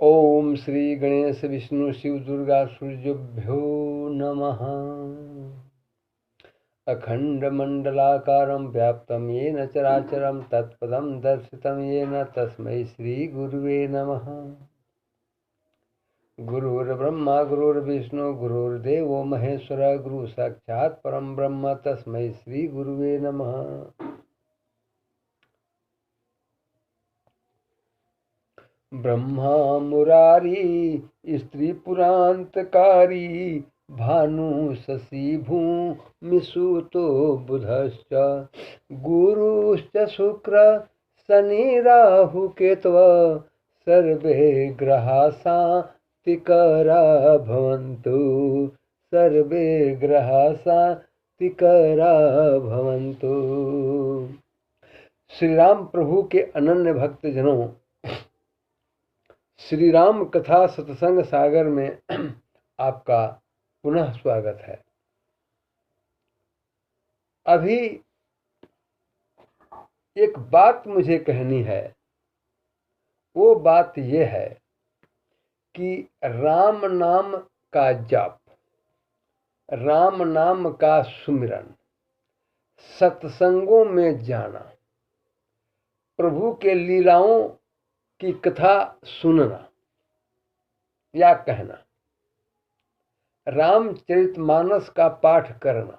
ओम श्री गणेश विष्णु शिव दुर्गा सूर्यभ्यो नमः। अखंडमंडलाकारं व्याप्तं येन चराचरं तत्पदं दर्शितं येन तस्मै श्री गुरुवे नमः। गुरुर्ब्रह्मा गुरुर्विष्णु गुरुर्देवो महेश्वर गुरु साक्षात् परम ब्रह्म तस्मै श्री गुरुवे नमः। ब्रह्मा मुरारी स्त्री पुरांतकारी भानु शशि भूमिसुतो बुधश्च गुरुश्च शुक्र शनि राहु केतव सर्वे ग्रहा शांतिकरा भवन्तु सर्वे ग्रहा शांतिकरा भवन्तु। श्री राम प्रभु के अनन्य भक्त जनों, श्री राम कथा सत्संग सागर में आपका पुनः स्वागत है। अभी एक बात मुझे कहनी है। वो बात ये है कि राम नाम का जाप, राम नाम का सुमिरन, सत्संगों में जाना, प्रभु के लीलाओं की कथा सुनना या कहना, रामचरितमानस का पाठ करना,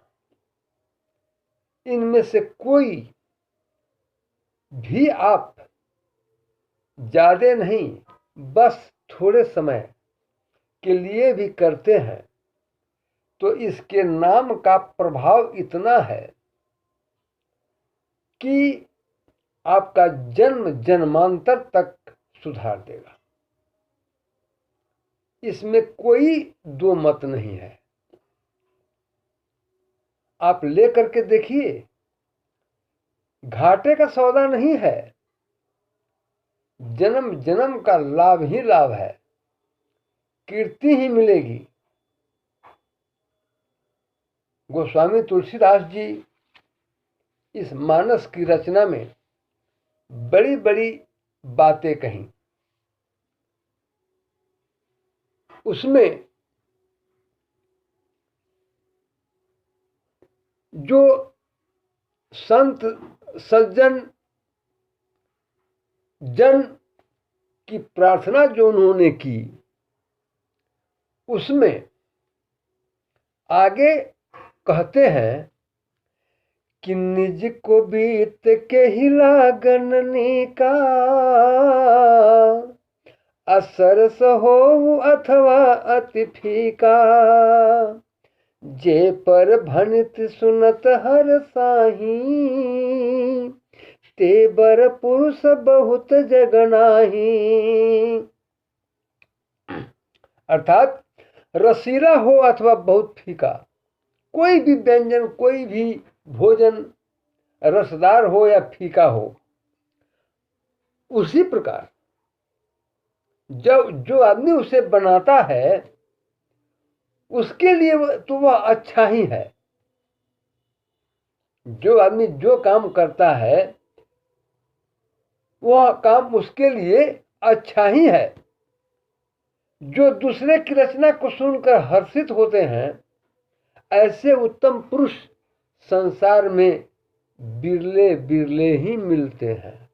इनमें से कोई भी आप ज्यादा नहीं, बस थोड़े समय के लिए भी करते हैं तो इसके नाम का प्रभाव इतना है कि आपका जन्म जन्मांतर तक सुधार देगा। इसमें कोई दो मत नहीं है। आप लेकर के देखिए, घाटे का सौदा नहीं है, जन्म जन्म का लाभ ही लाभ है, कीर्ति ही मिलेगी। गोस्वामी तुलसीदास जी इस मानस की रचना में बड़ी बड़ी बातें कहीं। उसमें जो संत सज्जन जन की प्रार्थना जो उन्होंने की, उसमें आगे कहते हैं कि निज को बीत के ही लागन का असरस हो अथवा अति फीका जे पर भनित सुनत हर साही ते बर पुरुष बहुत जगनाही। अर्थात रसीला हो अथवा बहुत फीका, कोई भी व्यंजन, कोई भी भोजन रसदार हो या फीका हो, उसी प्रकार जब जो आदमी उसे बनाता है उसके लिए तो वह अच्छा ही है। जो आदमी जो काम करता है वह काम उसके लिए अच्छा ही है। जो दूसरे की रचना को सुनकर हर्षित होते हैं, ऐसे उत्तम पुरुष संसार में बिरले बिरले ही मिलते हैं।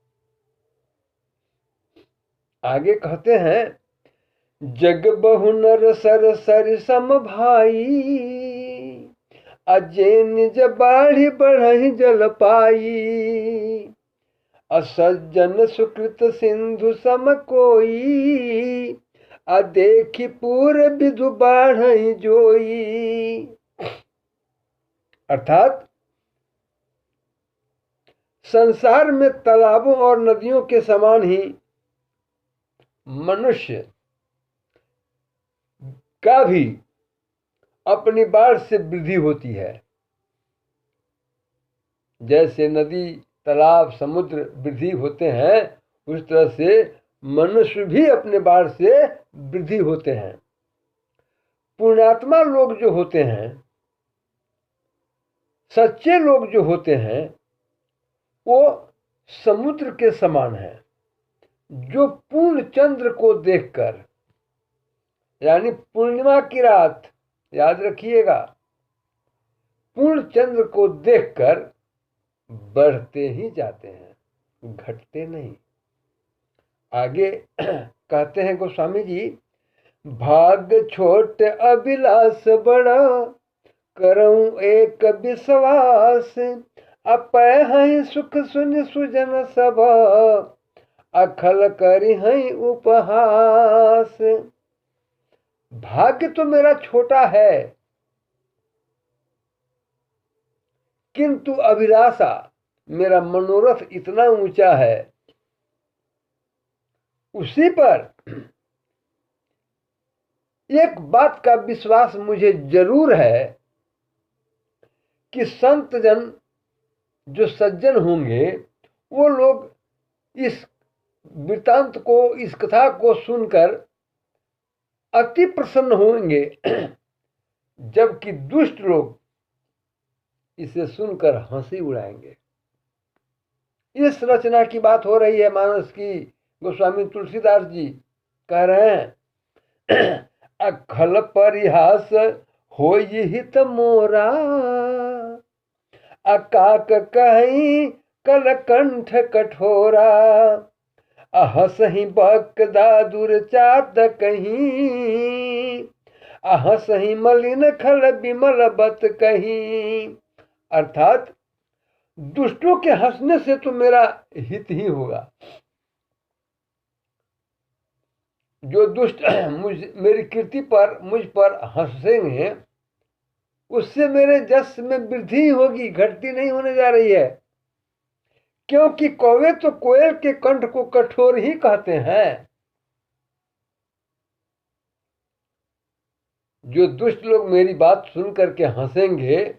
आगे कहते हैं, जग बहु नर सर सर सम भाई अजय निज बाढ़ी बढ़ही जल पाई असज्जन सुकृत सिंधु सम कोई अदेखी पूर विधु बाढ़ही जोई। अर्थात संसार में तालाबों और नदियों के समान ही मनुष्य का भी अपनी बाढ़ से वृद्धि होती है। जैसे नदी, तालाब, समुद्र वृद्धि होते हैं, उस तरह से मनुष्य भी अपने बाढ़ से वृद्धि होते हैं। पुण्यात्मा लोग जो होते हैं, सच्चे लोग जो होते हैं, वो समुद्र के समान है। जो पूर्ण चंद्र को देखकर, यानी पूर्णिमा की रात, याद रखिएगा, पूर्ण चंद्र को देखकर बढ़ते ही जाते हैं, घटते नहीं। आगे कहते हैं गोस्वामी जी, भाग्य छोट अभिलाष बड़ा, करऊं एक विश्वास, अपय हैं सुख सुन सुजन सब, अखल करी हैं उपहास। भाग्य तो मेरा छोटा है, किंतु अभिलाषा, मेरा मनोरथ इतना ऊंचा है। उसी पर एक बात का विश्वास मुझे जरूर है कि संत जन, जो सज्जन होंगे, वो लोग इस वृत्तांत को, इस कथा को सुनकर अति प्रसन्न होंगे, जबकि दुष्ट लोग इसे सुनकर हंसी उड़ाएंगे। इस रचना की बात हो रही है, मानस की। गोस्वामी तुलसीदास जी कह रहे हैं, अखल परिहास हो हित मोरा, अकाक कहीं कलकंठ कठोरा, अहसही बकदा दुर्चात कहीं, अहसही मलिन खल विमल बत कहीं। अर्थात दुष्टों के हंसने से तो मेरा हित ही होगा। जो दुष्ट मेरी कीर्ति पर, मुझ पर हंसेंगे, उससे मेरे जस में वृद्धि होगी, घटती नहीं होने जा रही है। क्योंकि कौवे तो कोयल के कंठ को कठोर ही कहते हैं। जो दुष्ट लोग मेरी बात सुन करके हंसेंगे,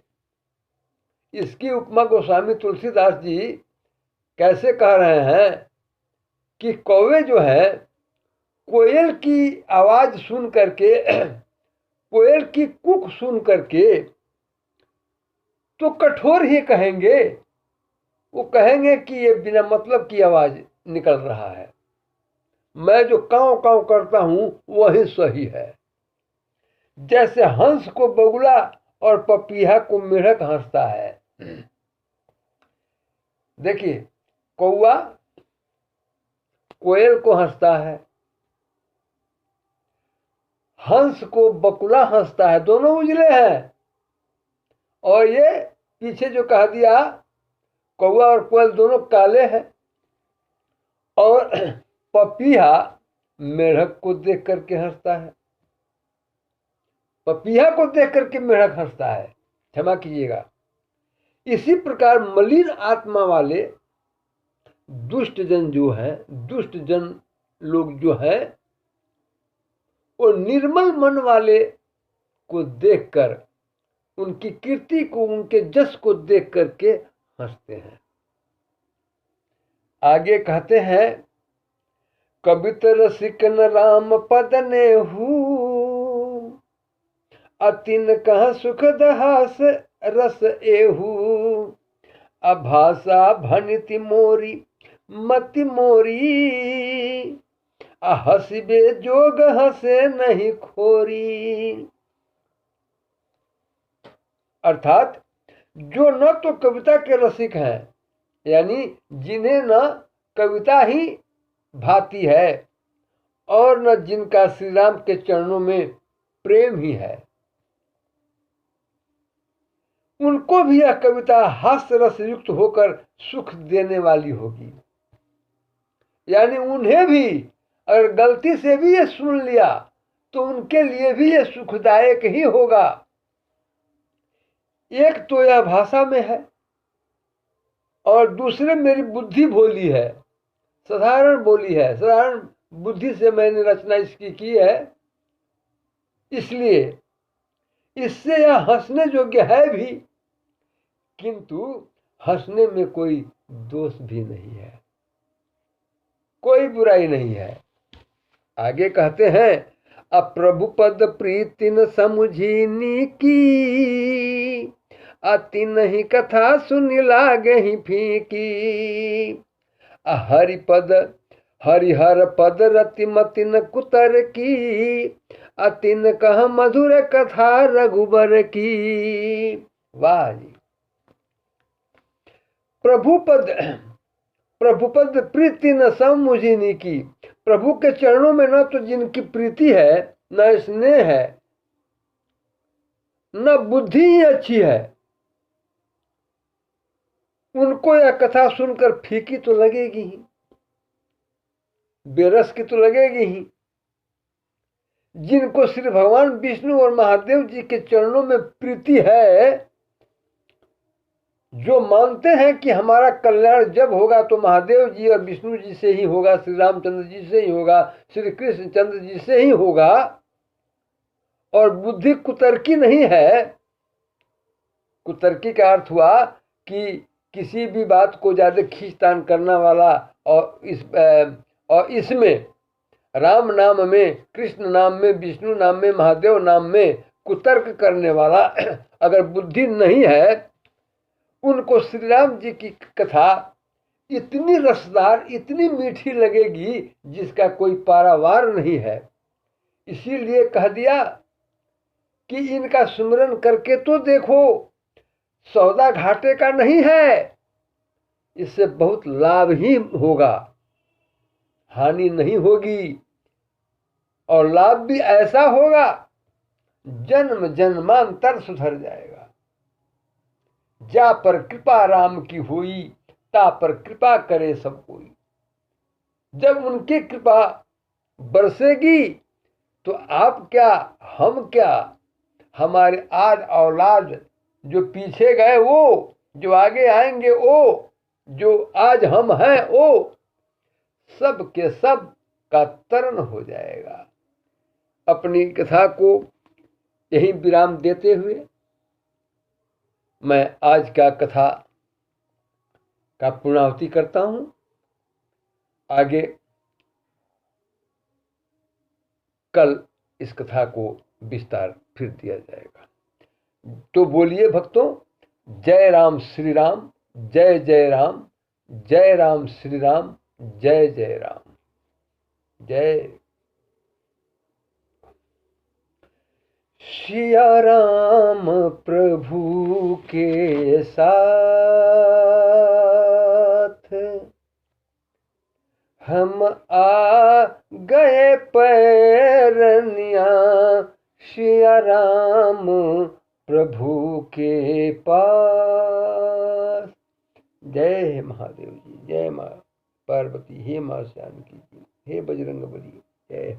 इसकी उपमा गोस्वामी तुलसीदास जी कैसे कह रहे हैं कि कौवे जो है, कोयल की आवाज सुन करके, कोयल की कुक सुन करके तो कठोर ही कहेंगे। वो कहेंगे कि ये बिना मतलब की आवाज निकल रहा है, मैं जो कांव कांव करता हूं वही सही है। जैसे हंस को बगुला और पपीहा को मेढक हंसता है। देखिए, कौवा कोयल को हंसता है, हंस को बकुला हंसता है, दोनों उजले हैं। और ये पीछे जो कह दिया, कौवा और कोयल दोनों काले हैं। और पपीहा मेढक को देख करके हंसता है, पपीहा को देख करके मेढक हंसता है, क्षमा कीजिएगा। इसी प्रकार मलिन आत्मा वाले दुष्ट जन जो है, दुष्ट जन लोग जो है, वो निर्मल मन वाले को देखकर, उनकी कीर्ति को, उनके जस को देख करके हंसते हैं। आगे कहते हैं, कबित रसिक न राम पद नेहू, अतिन कह सुख दहास रस एहू, अभाषा भनिति मोरी मति मोरी, हसिबे जोग हंसे नहीं खोरी। अर्थात जो न तो कविता के रसिक हैं, यानी जिन्हें न कविता ही भाती है, और न जिनका श्री राम के चरणों में प्रेम ही है, उनको भी यह कविता हास्य रस युक्त होकर सुख देने वाली होगी। यानी उन्हें भी अगर गलती से भी ये सुन लिया तो उनके लिए भी ये सुखदायक ही होगा। एक तो यह भाषा में है, और दूसरे मेरी बुद्धि भोली है, साधारण बोली है, साधारण बुद्धि से मैंने रचना इसकी की है, इसलिए इससे यह हंसने योग्य है भी, किंतु हंसने में कोई दोष भी नहीं है, कोई बुराई नहीं है। आगे कहते हैं, अप्रभु पद प्रीति न समुझीनी की, अति नहीं कथा सुन लागे ही फीकी, हरिपद हरिहर पद रति मतिन कुतर की, अतिन कह मधुर कथा रघुबर की। वाह जी। प्रभुपद प्रीति न सम मुझिनी की। प्रभु के चरणों में न तो जिनकी प्रीति है, न स्नेह है, न बुद्धि ही अच्छी है, उनको यह कथा सुनकर फीकी तो लगेगी ही, बेरस की तो लगेगी ही। जिनको श्री भगवान विष्णु और महादेव जी के चरणों में प्रीति है, जो मानते हैं कि हमारा कल्याण जब होगा तो महादेव जी और विष्णु जी से ही होगा, श्री रामचंद्र जी से ही होगा, श्री कृष्ण चंद्र जी से ही होगा, और बुद्धि कुतर्की नहीं है। कुतर्की का अर्थ हुआ कि किसी भी बात को ज्यादा खींचतान करने वाला, और इसमें राम नाम में, कृष्ण नाम में, विष्णु नाम में, महादेव नाम में कुतर्क करने वाला अगर बुद्धि नहीं है, उनको श्री राम जी की कथा इतनी रसदार, इतनी मीठी लगेगी जिसका कोई पारावार नहीं है। इसीलिए कह दिया कि इनका सुमिरन करके तो देखो, सौदा घाटे का नहीं है, इससे बहुत लाभ ही होगा, हानि नहीं होगी, और लाभ भी ऐसा होगा जन्म जन्मांतर सुधर जाएगा। जा पर कृपा राम की हुई, ता पर कृपा करे सब कोई। जब उनकी कृपा बरसेगी तो आप क्या, हम क्या, हमारे आज औलाद जो पीछे गए वो, जो आगे आएंगे वो, जो आज हम हैं वो, सब के सब का तरण हो जाएगा। अपनी कथा को यही विराम देते हुए मैं आज का कथा का पुनरावृत्ति करता हूं। आगे कल इस कथा को विस्तार फिर दिया जाएगा। तो बोलिए भक्तों, जय राम श्री राम, जय जय राम, जय राम श्री राम, जय जय राम, जय। सिया राम प्रभु के साथ हम आ गए पैरनिया, सिया राम प्रभु के पास। जय महादेव जी, जय माँ पार्वती, हे माँ जानकी जी, हे बजरंग बली, जय।